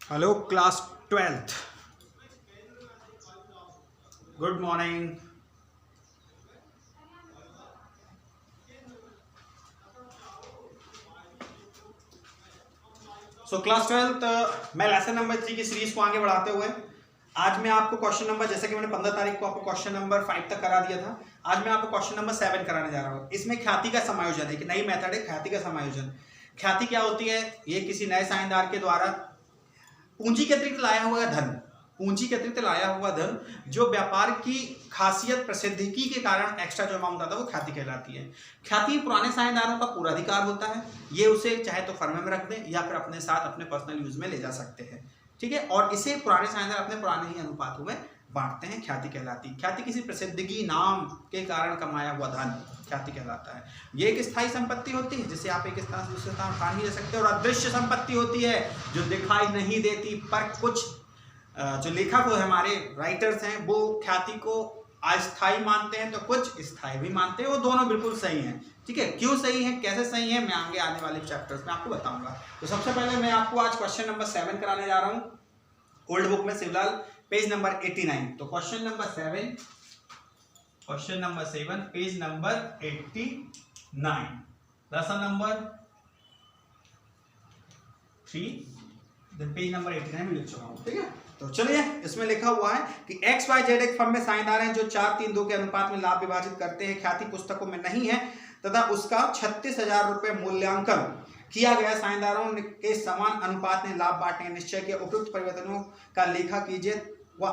Hello class 12th, good morning. Class 12th मैं lesson number 3 की series को आगे बढ़ाते हुए आज मैं आपको क्वेश्चन नंबर, जैसे कि मैंने 15 तारीख को आपको क्वेश्चन नंबर 5 तक करा दिया था, आज मैं आपको क्वेश्चन नंबर 7 कराने जा रहा हूँ। इसमें ख्याति का समायोजन है, एक नई मेथड है ख्याति का समायोजन। ख्याति क्या होती है? ये किसी नए साझेदार के द्वारा पूंजी के अतिरिक्त लाया हुआ धन, पूंजी के अतिरिक्त लाया हुआ धन जो व्यापार की खासियत प्रसिद्धिकी के कारण एक्स्ट्रा जो अमाउंट आता है वो ख्याति कहलाती है। ख्याति पुराने साझेदारों का पूरा अधिकार होता है, ये उसे चाहे तो फर्म में रख दें या फिर अपने साथ अपने पर्सनल यूज में ले जा सकते हैं, ठीक है। और इसे पुराने साझेदार अपने पुराने ही अनुपातों में बांटते हैं, ख्याति कहलाती है। ख्याति किसी प्रसिद्धिकी नाम के कारण कमाया हुआ धन ख्याति कहलाता है। ये एक स्थायी संपत्ति होती है जिसे आप एक स्थान से दूसरे स्थान उठा नहीं ले सकते, और अदृश्य संपत्ति होती है जो दिखाई नहीं देती, पर कुछ जो लेखक हो हमारे राइटर्स हैं वो ख्याति को अस्थायी मानते हैं तो कुछ स्थायी भी मानते हैं। वो दोनों बिल्कुल सही हैं, ठीक है। क्यों सही है, कैसे सही है, मैं आगे आने वाले चैप्टर्स में आपको बताऊंगा। तो सबसे पहले मैं आपको आज क्वेश्चन नंबर 7 कराने जा रहा हूँ, ओल्ड बुक में शिवलाल पेज नंबर 89। तो question number 7 page number 89, lesson number 3 page number 89 में लिख चुका हूँ, ठीक है। तो चलिए, इसमें लिखा हुआ है कि एक्स वाई जेड एक फर्म में साझेदार हैं जो 4-3-2 के अनुपात में लाभ विभाजित करते हैं। ख्याति पुस्तकों में नहीं है तथा उसका 36,000 रुपये मूल्यांकन किया गया। साझेदारों के समान अनुपात में लाभ बांटने निश्चय के उपयुक्त परिवर्तनों का लेखा कीजिए व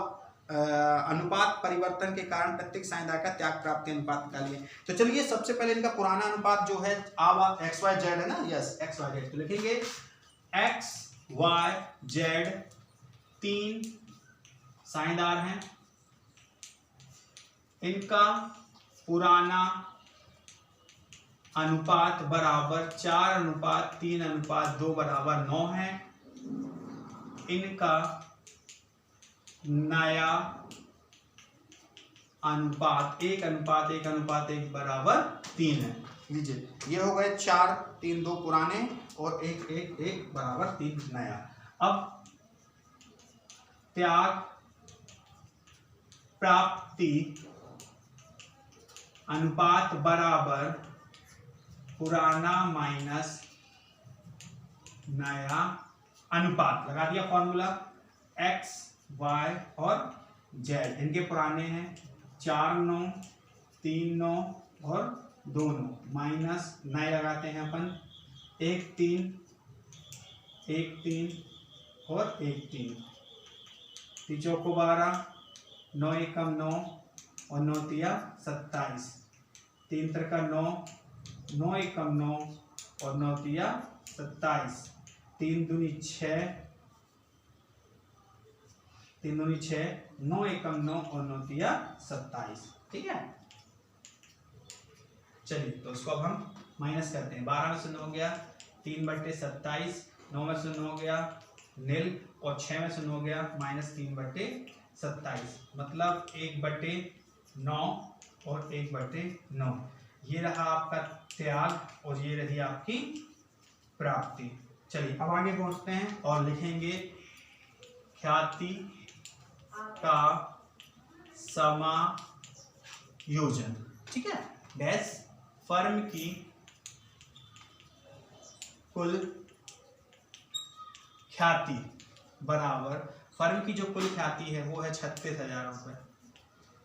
अनुपात परिवर्तन के कारण प्रत्येक साझेदार का त्याग प्राप्ति अनुपात निकालिए। तो चलिए, सबसे पहले इनका पुराना अनुपात जो है एक्स वाई जेड है ना, यस एक्स वाई जेड। तो लिखेंगे एक्स वाई जेड 3 साझेदार हैं, इनका पुराना अनुपात बराबर 4:3:2 बराबर 9 है। इनका नया अनुपात 1:1:1 बराबर 3 है। लीजिए, ये हो गए 4-3-2 पुराने और 1:1:1 बराबर 3 नया। अब त्याग प्राप्ति अनुपात बराबर पुराना माइनस नया अनुपात, लगा दिया फॉर्मूला। एक्स वाई और जेड इनके पुराने हैं 4-9, 3-9 और 2-9, माइनस नए लगाते हैं अपन 1-3, 1-3 और 1-3, 3 को 12, 9 एकम 9 और 9 तिया 27, 3 का 9, 9 एकम 9 और 9 तिया 27, 3 दूनी 6, 3 दूनी 6, 9 एकम 9 और 9 तिया 27, ठीक है। चलिए, तो उसको अब हम माइनस करते हैं। 12 में से 9 गया 3/27, 9 में से 9 गया नील और 6 में से 9 गया -3/27, मतलब 1/9 और 1/9। ये रहा आपका त्याग और ये रही आपकी प्राप्ति। चलिए, अब आगे पहुंचते हैं और लिखेंगे ख्याति का समायोजन, ठीक है। डैश फर्म की कुल ख्याति बराबर, फर्म की जो कुल ख्याति है वो है 36,000 रुपये,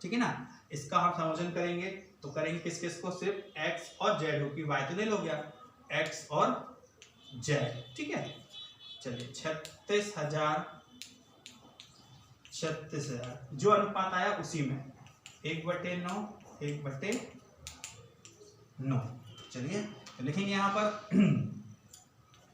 ठीक है ना। इसका हम समायोजन करेंगे तो करेंगे किस किस को, सिर्फ एक्स और जेड होगी, वाई तो नहीं हो गया, एक्स और जेड, ठीक है। चलिए, 36,000 जो अनुपात आया उसी में 1/9 1/9। चलिए, तो लिखेंगे यहाँ पर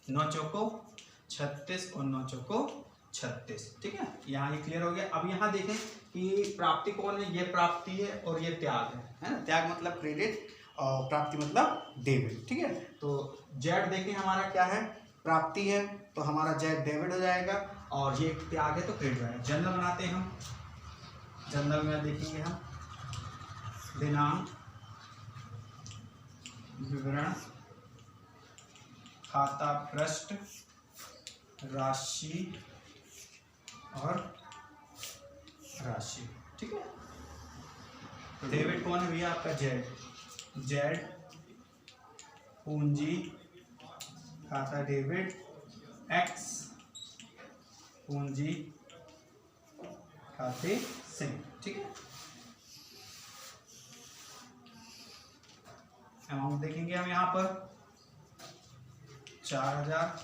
9 चौको 36 और 9 चौको 36, ठीक है। यहाँ ये क्लियर हो गया। अब यहाँ देखें कि प्राप्ति कौन है, ये प्राप्ति है और ये त्याग है ना। त्याग मतलब क्रेडिट और प्राप्ति मतलब डेबिट, ठीक है। तो जेड देखें हमारा क्या है, प्राप्ति है, तो हमारा जेड डेबिट हो जाएगा और ये त्याग है तो क्रेडिट हो जाएगा। जनरल बनाते हैं हम, जनरल में देखेंगे हम दिनांक विवरण खाता पृष्ठ राशि और राशि, ठीक है। डेबिट कौन है भैया आपका? जेड पूंजी खाता डेबिट, एक्स पूंजी खाते से, ठीक है। अमाउंट देखेंगे हम यहाँ पर 4000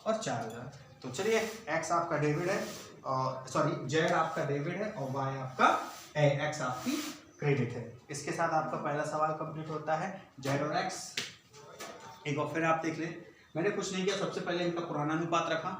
और 4000। तो चलिए एक्स आपका डेबिट है और सॉरी जेड आपका डेबिट है और वाई आपका एक्स आपकी क्रेडिट है। इसके साथ आपका पहला सवाल कंप्लीट होता है, जेड और एक्स। एक बार फिर आप देख लें, मैंने कुछ नहीं किया, सबसे पहले इनका पुराना अनुपात रखा,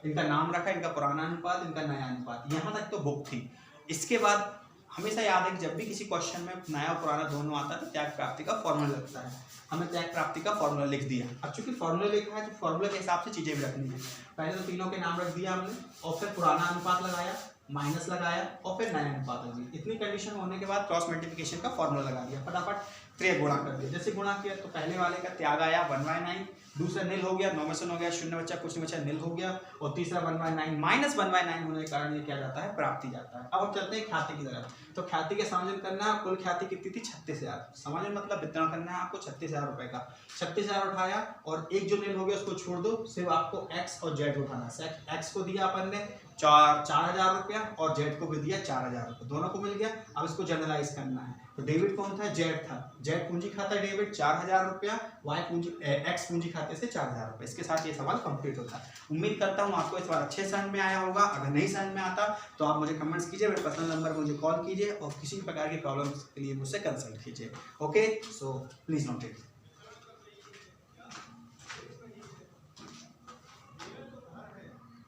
इनका नाम रखा, इनका पुराना अनुपात, इनका नया अनुपात, यहाँ तक तो बुक थी। इसके बाद हमेशा याद है कि जब भी किसी क्वेश्चन में नया और पुराना दोनों आता है तो त्याग प्राप्ति का फॉर्मूला लगता है। हमने त्याग प्राप्ति का फॉर्मूला लिख दिया। अब चूंकि फॉर्मूला लिखा है तो फॉर्मूला के हिसाब से चीजें भी रखनी है। पहले तो तीनों के नाम रख दिया हमने और फिर पुराना अनुपात लगाया, माइनस लगाया और फिर नया अनुपात लग दिया। इतनी कंडीशन होने के बाद क्रॉस मल्टीप्लिकेशन का फॉर्मूला लगा दिया, फटाफट त्रिय गुणा कर दिया। जैसे गुणा किया तो पहले वाले का त्याग आया 1/9, दूसरा नील हो गया, 9 में से हो गया, शून्य बचा, कुछ नहीं बचा, नील हो गया, और तीसरा 1/9 माइनस 1/9 होने के कारण ये क्या जाता है? प्राप्ति जाता है। अब हम चलते हैं ख्याति की तरफ। तो ख्याति के समायोजन करना है, कुल ख्याति कितनी थी? 36,000। समायोजन मतलब वितरण करना है आपको 36,000 रुपए का। 36,000 उठाया और एक जो नील हो गया उसको छोड़ दो, सिर्फ आपको एक्स और जेड उठाना है। एक्स को दिया अपन ने 4,000 रुपया और जेड को भी दिया 4,000 रुपये, दोनों को मिल गया। अब इसको जनरलाइज करना है। तो डेबिट कौन था? जेड था। जेड पूंजी खाता डेबिट 4,000 रुपया, वाई पूंजी एक्स पूंजी खाते से 4,000 रुपये। इसके साथ ये सवाल कंप्लीट होता है। उम्मीद करता हूँ आपको इस बार अच्छे समझ में आया होगा। अगर नहीं समझ में आता तो आप मुझे कमेंट्स कीजिए, मेरे पर्सनल नंबर पर मुझे कॉल कीजिए और किसी भी प्रकार की प्रॉब्लम्स के लिए मुझसे कंसल्ट कीजिए। Okay, so please note it.